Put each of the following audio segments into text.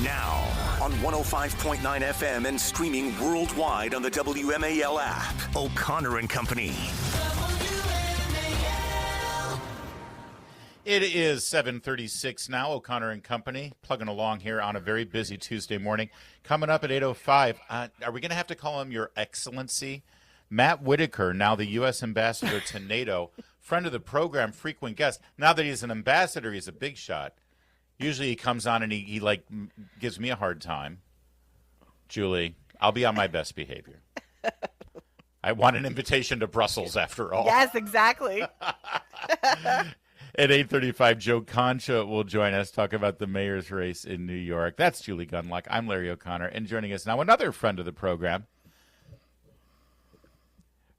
Now, on 105.9 FM and streaming worldwide on the WMAL app, O'Connor and Company. It is 7:36 now, O'Connor and Company, plugging along here on a very busy Tuesday morning. Coming up at 8:05, are we going to have to call him Your Excellency? Matt Whitaker, now the U.S. Ambassador to NATO, friend of the program, frequent guest. Now that he's an ambassador, he's a big shot. Usually he comes on and he gives me a hard time. Julie, I'll be on my best behavior. I want an invitation to Brussels after all. Yes, exactly. At 8:35, Joe Concha will join us, talk about the mayor's race in New York. That's Julie Gunlock. I'm Larry O'Connor. And joining us now, another friend of the program,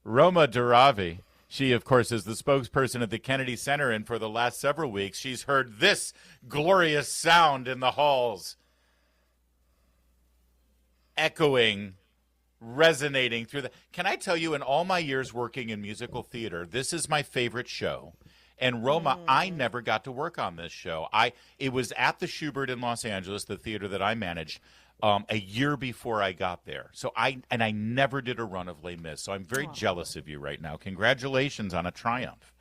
Roma Daravi. She, of course, is the spokesperson at the Kennedy Center, and for the last several weeks, she's heard this glorious sound in the halls, echoing, resonating through the... Can I tell you, in all my years working in musical theater, this is my favorite show. And Roma, I never got to work on this show. It was at the Schubert in Los Angeles, the theater that I managed, a year before I got there. So I never did a run of Les Mis. So I'm very jealous of you right now. Congratulations on a triumph.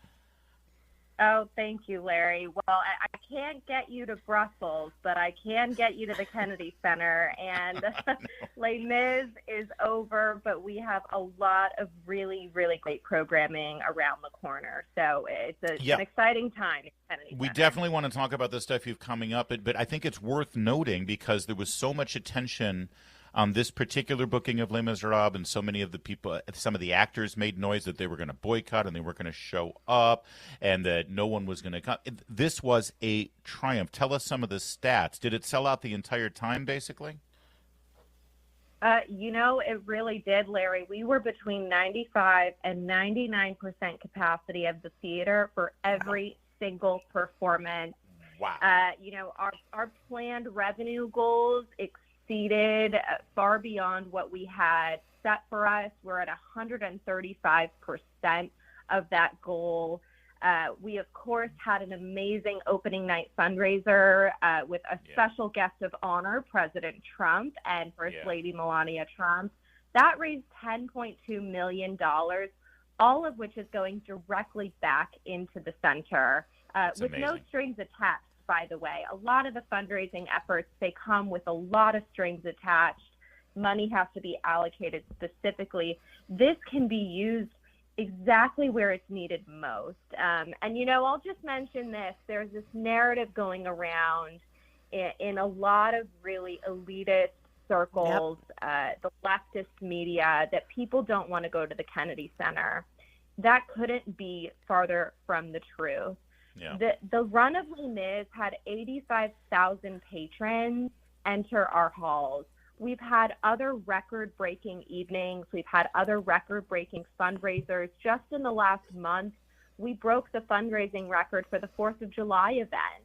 Oh, thank you, Larry. Well, I can't get you to Brussels, but I can get you to the Kennedy Center. And Les Mis is over, but we have a lot of really, really great programming around the corner. So it's an exciting time at Kennedy Center. We definitely want to talk about the stuff you've coming up, but I think it's worth noting because there was so much attention on this particular booking of Les Miserables, and so many of the people, some of the actors made noise that they were going to boycott and they weren't going to show up and that no one was going to come. This was a triumph. Tell us some of the stats. Did it sell out the entire time, basically? It really did, Larry. We were between 95 and 99% capacity of the theater for every single performance. Wow. Our planned revenue goals exceeded far beyond what we had set for us. We're at 135% of that goal. We, of course, had an amazing opening night fundraiser with a special guest of honor, President Trump and First Lady Melania Trump. That raised $10.2 million, all of which is going directly back into the center with no strings attached. By the way, a lot of the fundraising efforts, they come with a lot of strings attached. Money has to be allocated specifically. This can be used exactly where it's needed most. I'll just mention this. There's this narrative going around in a lot of really elitist circles, the leftist media, that people don't want to go to the Kennedy Center. That couldn't be farther from the truth. Yeah. The run of Les Mis had 85,000 patrons enter our halls. We've had other record-breaking evenings. We've had other record-breaking fundraisers. Just in the last month, we broke the fundraising record for the 4th of July event.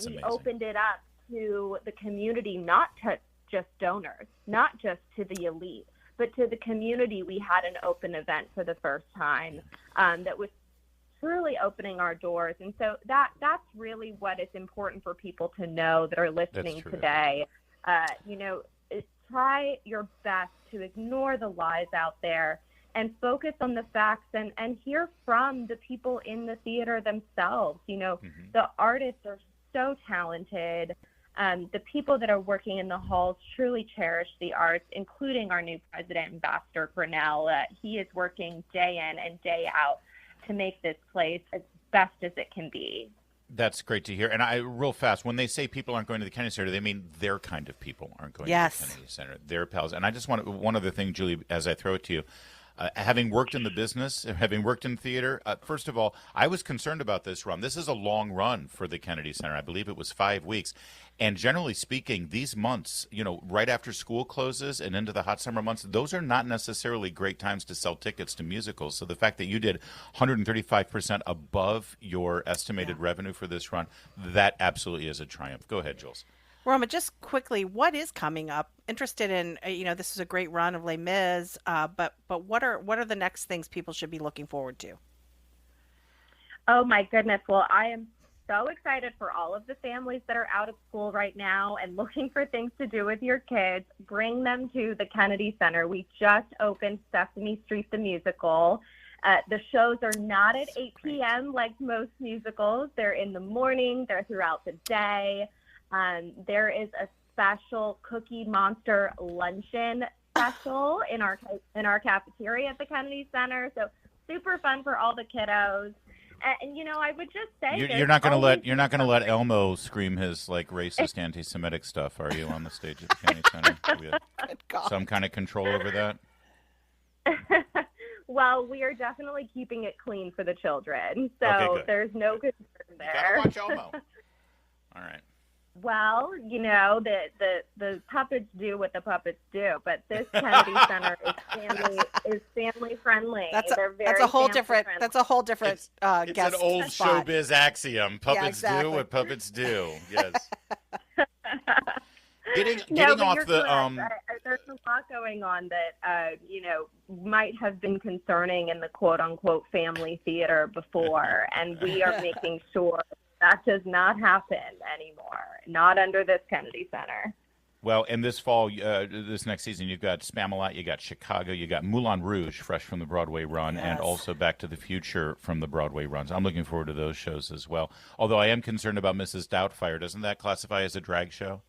We opened it up to the community, not to just donors, not just to the elite, but to the community. We had an open event for the first time that was truly opening our doors. And so that's really what is important for people to know that are listening today. Try your best to ignore the lies out there and focus on the facts and hear from the people in the theater themselves. The artists are so talented. The people that are working in the halls truly cherish the arts, including our new president, Ambassador Grinnell. He is working day in and day out to make this place as best as it can be. That's great to hear. And real fast, when they say people aren't going to the Kennedy Center, they mean their kind of people aren't going to the Kennedy Center, their pals. And I just want one other thing, Julie, as I throw it to you. Having worked in the business, having worked in theater, first of all, I was concerned about this run. This is a long run for the Kennedy Center. I believe it was 5 weeks. And generally speaking, these months, right after school closes and into the hot summer months, those are not necessarily great times to sell tickets to musicals. So the fact that you did 135% above your estimated revenue for this run, that absolutely is a triumph. Go ahead, Jules. Roma, just quickly, what is coming up? Interested in, this is a great run of Les Mis, but what are the next things people should be looking forward to? Oh my goodness! Well, I am so excited for all of the families that are out of school right now and looking for things to do with your kids. Bring them to the Kennedy Center. We just opened Sesame Street the Musical. The shows are not at 8 p.m. like most musicals. They're in the morning. They're throughout the day. There is a special Cookie Monster luncheon special in our cafeteria at the Kennedy Center. So super fun for all the kiddos. And I would just say you're not going to let Elmo scream his like racist, anti-Semitic stuff, are you, on the stage at the Kennedy Center? Do we have some kind of control over that? Well, we are definitely keeping it clean for the children, so okay, there's no concern there. You gotta watch Elmo. All right. Well, the puppets do what the puppets do, but this Kennedy Center is family friendly. That's a whole different it's guest an old spot. showbiz axiom. Puppets do what puppets do. Yes. Getting off the there's a lot going on that might have been concerning in the quote unquote family theater before, and we are making sure that does not happen anymore, not under this Kennedy Center. Well, and this fall, this next season, you've got Spamalot, you got Chicago, you got Moulin Rouge, fresh from the Broadway run, and also Back to the Future from the Broadway runs. I'm looking forward to those shows as well. Although I am concerned about Mrs. Doubtfire. Doesn't that classify as a drag show?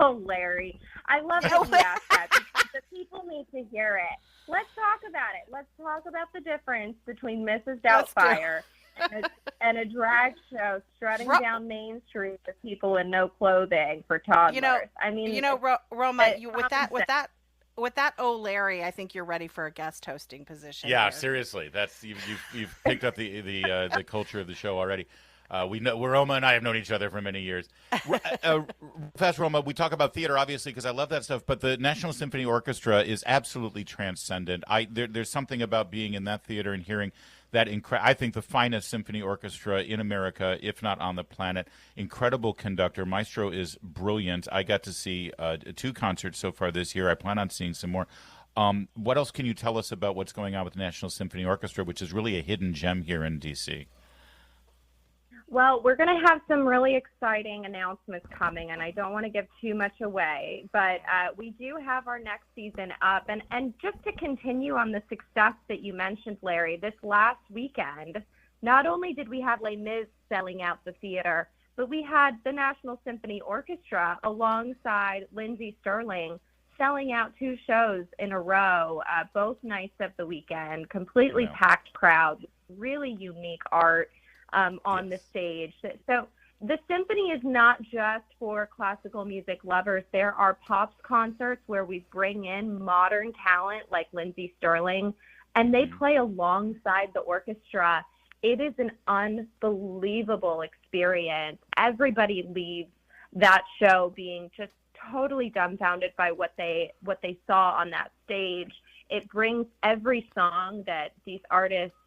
Oh, Larry, I love that you asked that because the people need to hear it. Let's talk about it. Let's talk about the difference between Mrs. Doubtfire and a drag show strutting down Main Street with people in no clothing for toddlers. Roma, with that Larry, I think you're ready for a guest hosting position. Yeah, here. Seriously, that's you've picked up the culture of the show already. We know Roma and I have known each other for many years. Fast, Roma, we talk about theater obviously because I love that stuff, but the National Symphony Orchestra is absolutely transcendent. There's something about being in that theater and hearing that I think the finest symphony orchestra in America, if not on the planet. Incredible conductor. Maestro is brilliant. I got to see 2 concerts so far this year. I plan on seeing some more. What else can you tell us about what's going on with the National Symphony Orchestra, which is really a hidden gem here in D.C.? Well, we're going to have some really exciting announcements coming, and I don't want to give too much away, but we do have our next season up. And just to continue on the success that you mentioned, Larry, this last weekend, not only did we have Les Mis selling out the theater, but we had the National Symphony Orchestra alongside Lindsey selling out 2 shows in a row, both nights of the weekend, completely packed crowd, really unique art. On the stage. So the symphony is not just for classical music lovers. There are pops concerts where we bring in modern talent like Lindsey Stirling, and they play alongside the orchestra. It is an unbelievable experience. Everybody leaves that show being just totally dumbfounded by what they saw on that stage. It brings every song that these artists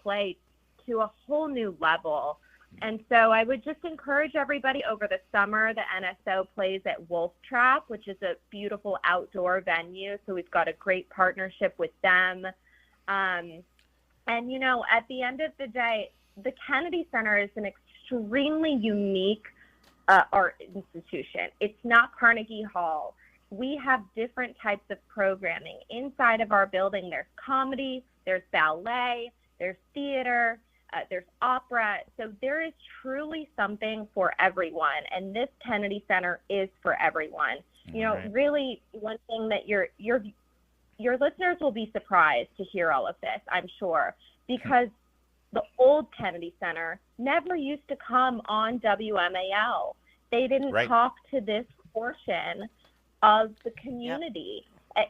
play to a whole new level. And so I would just encourage everybody over the summer. The NSO plays at Wolf Trap, which is a beautiful outdoor venue. So we've got a great partnership with them. And, at the end of the day, the Kennedy Center is an extremely unique art institution. It's not Carnegie Hall. We have different types of programming. Inside of our building, there's comedy, there's ballet, there's theater, there's opera. So there is truly something for everyone. And this Kennedy Center is for everyone. Really one thing that your listeners will be surprised to hear all of this, I'm sure, because the old Kennedy Center never used to come on WMAL. They didn't talk to this portion of the community.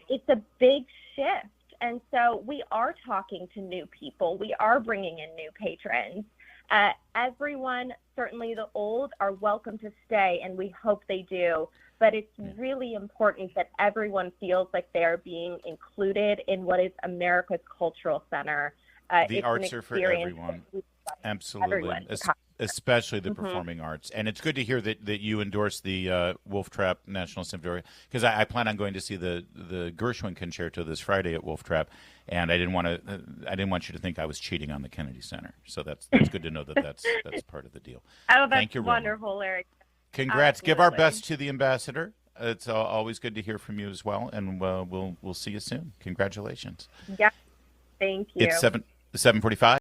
It's a big shift. And so we are talking to new people. We are bringing in new patrons. Everyone, certainly the old, are welcome to stay, and we hope they do. But it's really important that everyone feels like they're being included in what is America's cultural center. The arts are for everyone. Absolutely. especially the performing arts. And it's good to hear that you endorse the Wolf Trap National Symphony, because I plan on going to see the Gershwin Concerto this Friday at Wolf Trap, and I didn't want you to think I was cheating on the Kennedy Center. So that's good to know that's part of the deal. Oh, that's Thank you, wonderful, Larry. Congrats. Absolutely. Give our best to the ambassador. It's always good to hear from you as well, and we'll see you soon. Congratulations. Yeah. Thank you. It's 7:45.